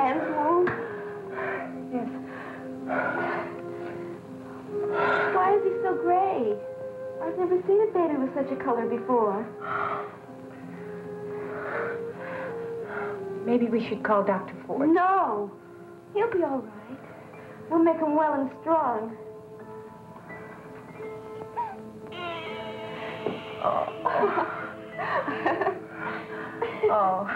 Anne's wound? Yes. Why is he so gray? I've never seen a baby with such a color before. Maybe we should call Dr. Ford. No. He'll be all right. We'll make him well and strong. Oh. Oh.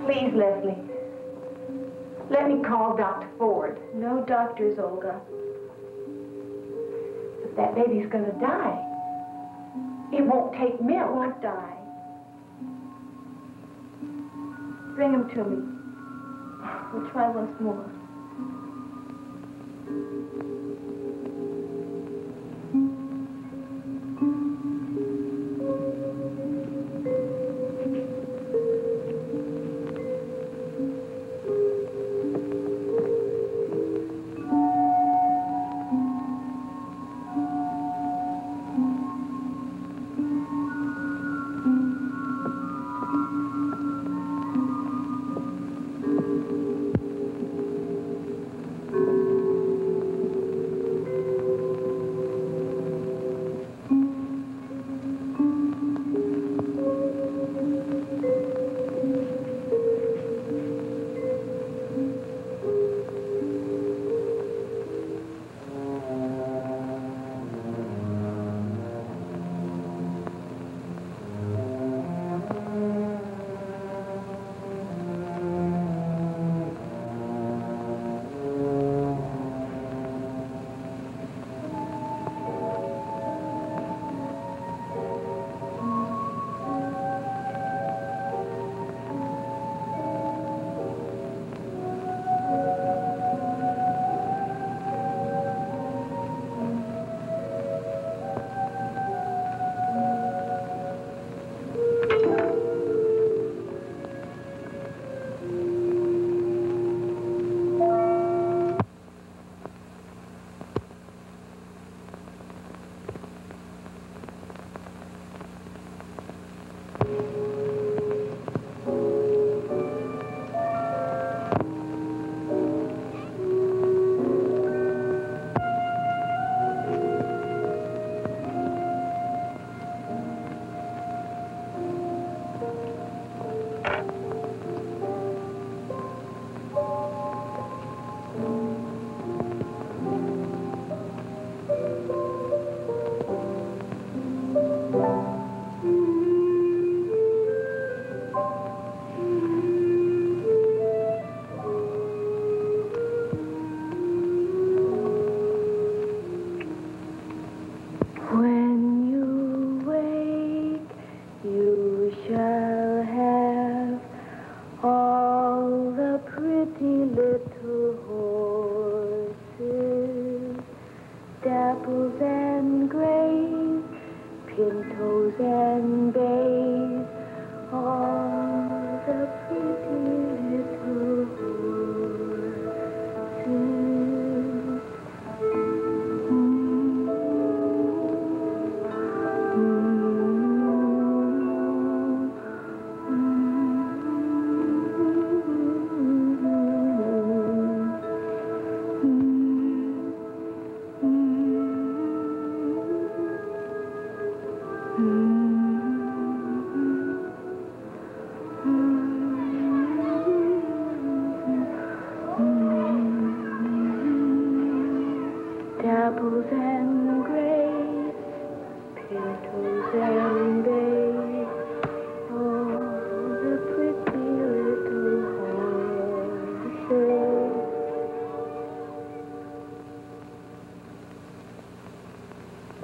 Please, Leslie. Let me call Dr. Ford. No doctors, Olga. But that baby's gonna die. It won't take milk. He won't die. Bring him to me. We'll try once more.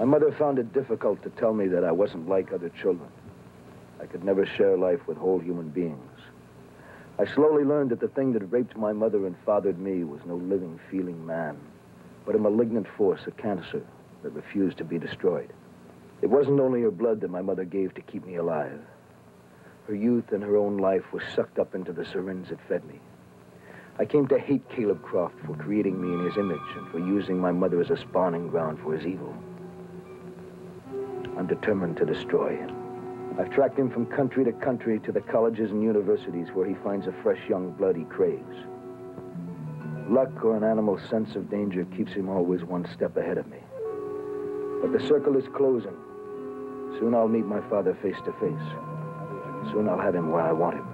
My mother found it difficult to tell me that I wasn't like other children. I could never share life with whole human beings. I slowly learned that the thing that raped my mother and fathered me was no living, feeling man, but a malignant force, a cancer that refused to be destroyed. It wasn't only her blood that my mother gave to keep me alive. Her youth and her own life was sucked up into the syringe that fed me. I came to hate Caleb Croft for creating me in his image and for using my mother as a spawning ground for his evil. I'm determined to destroy him. I've tracked him from country to country to the colleges and universities where he finds a fresh young blood he craves. Luck or an animal's sense of danger keeps him always one step ahead of me. But the circle is closing. Soon I'll meet my father face to face. Soon I'll have him where I want him.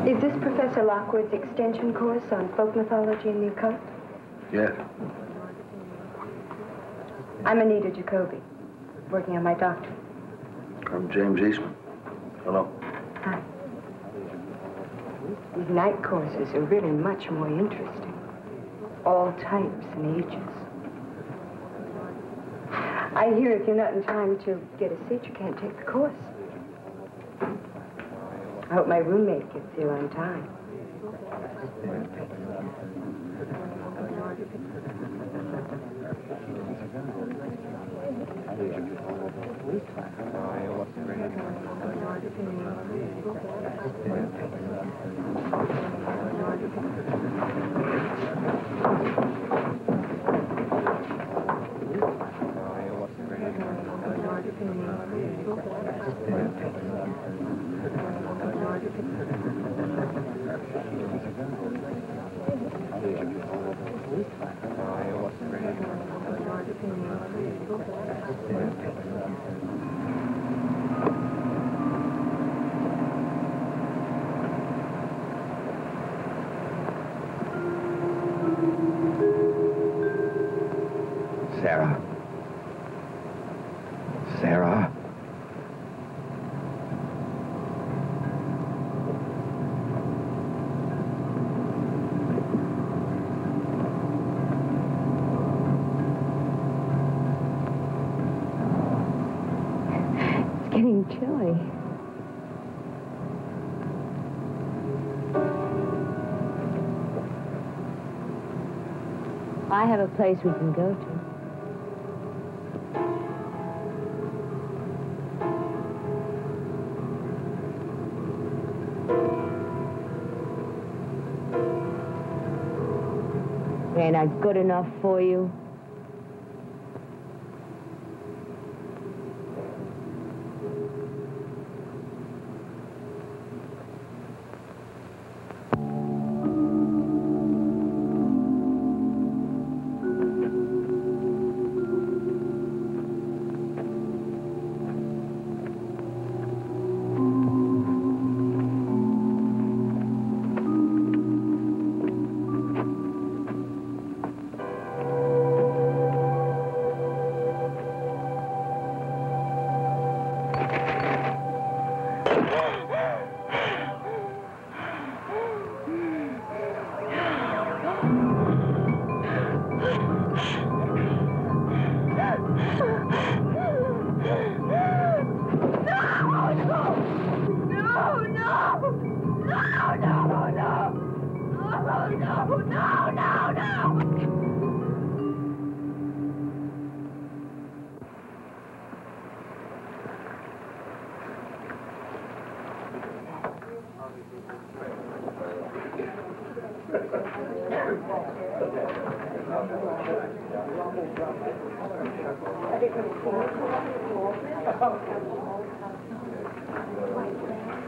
Is this Professor Lockwood's extension course on folk mythology and the occult? Yes. I'm Anita Jacoby, working on my doctorate. I'm James Eastman. Hello. Hi. These night courses are really much more interesting. All types and ages. I hear if you're not in time to get a seat, you can't take the course. I hope my roommate gets here on time. Sarah. Sarah. It's getting chilly. I have a place we can go to. Ain't I good enough for you?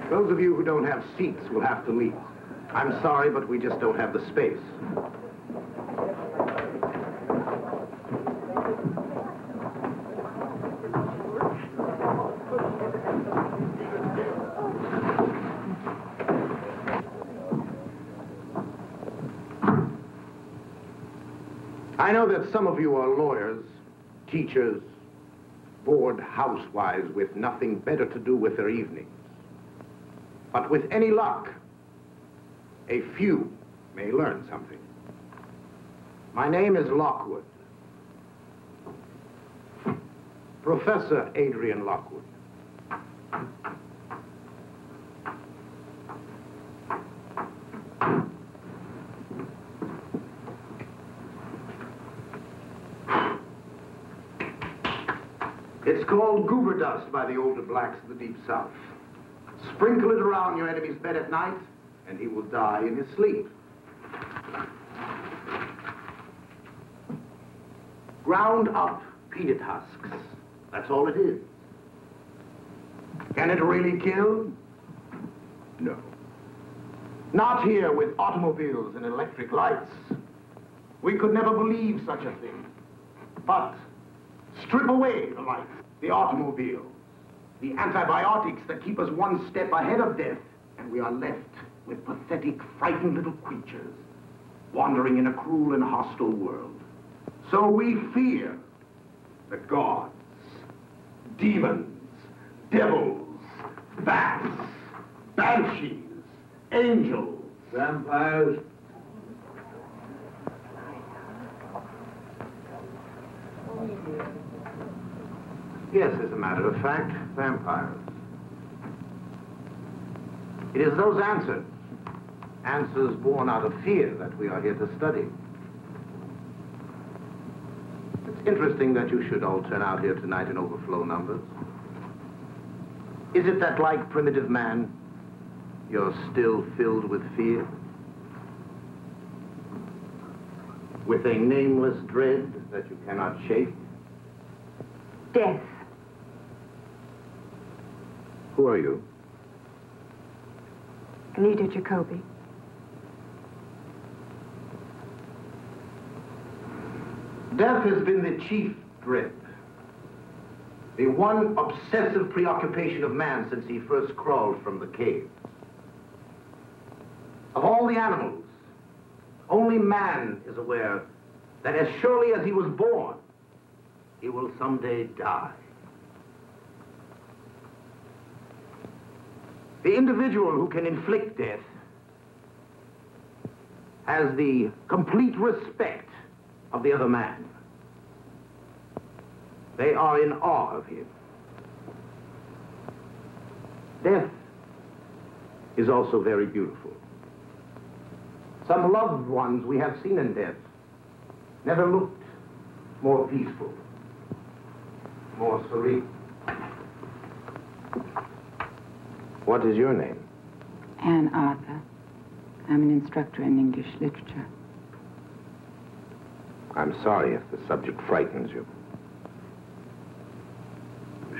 Those of you who don't have seats will have to leave. I'm sorry, but we just don't have the space. I know that some of you are lawyers, teachers, bored housewives with nothing better to do with their evenings. But with any luck, a few may learn something. My name is Lockwood. Professor Adrian Lockwood. It's called goober dust by the older blacks of the Deep South. Sprinkle it around your enemy's bed at night, and he will die in his sleep. Ground up peanut husks. That's all it is. Can it really kill? No. Not here with automobiles and electric lights. We could never believe such a thing. But strip away the lights, the automobiles, the antibiotics that keep us one step ahead of death, and we are left with pathetic, frightened little creatures wandering in a cruel and hostile world. So we fear the gods, demons, devils, bats, banshees, angels, vampires. Yes, as a matter of fact, vampires. It is those answers born out of fear, that we are here to study. It's interesting that you should all turn out here tonight in overflow numbers. Is it that, like primitive man, you're still filled with fear? With a nameless dread that you cannot shake? Death. Who are you? Anita Jacoby. Death has been the chief dread. The one obsessive preoccupation of man since he first crawled from the cave. Of all the animals, only man is aware that as surely as he was born, he will someday die. The individual who can inflict death has the complete respect of the other man. They are in awe of him. Death is also very beautiful. Some loved ones we have seen in death never looked more peaceful, more serene. What is your name? Anne Arthur. I'm an instructor in English literature. I'm sorry if the subject frightens you.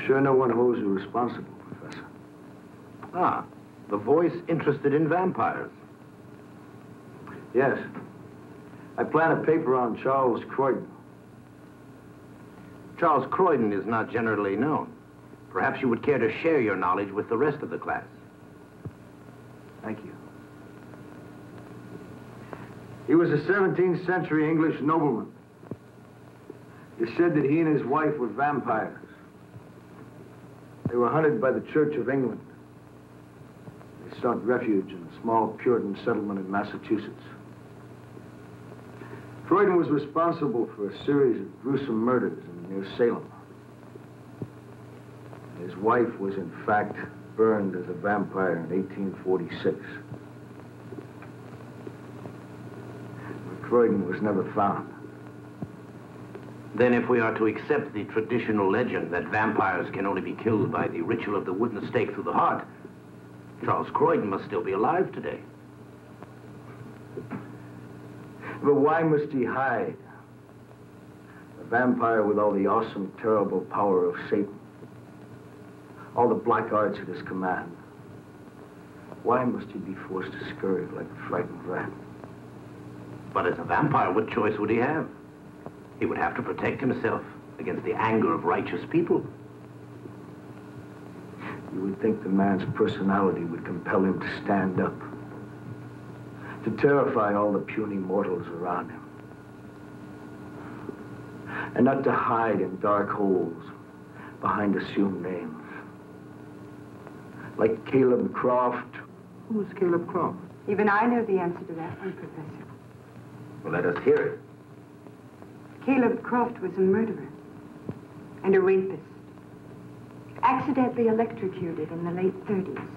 Sure no one holds you responsible, Professor. Ah, the voice interested in vampires. Yes. I plan a paper on Charles Croydon. Charles Croydon is not generally known. Perhaps you would care to share your knowledge with the rest of the class. Thank you. He was a 17th century English nobleman. It's said that he and his wife were vampires. They were hunted by the Church of England. They sought refuge in a small Puritan settlement in Massachusetts. Croydon was responsible for a series of gruesome murders near Salem. His wife was, in fact, burned as a vampire in 1846. But Croydon was never found. Then if we are to accept the traditional legend that vampires can only be killed by the ritual of the wooden stake through the heart, Charles Croydon must still be alive today. But why must he hide? A vampire with all the awesome, terrible power of Satan. All the black arts at his command. Why must he be forced to scurry like a frightened rat? But as a vampire, what choice would he have? He would have to protect himself against the anger of righteous people. You would think the man's personality would compel him to stand up. To terrify all the puny mortals around him. And not to hide in dark holes behind assumed names. Like Caleb Croft. Who is Caleb Croft? Even I know the answer to that one, Professor. Well, let us hear it. Caleb Croft was a murderer and a rapist. Accidentally electrocuted in the late 30s.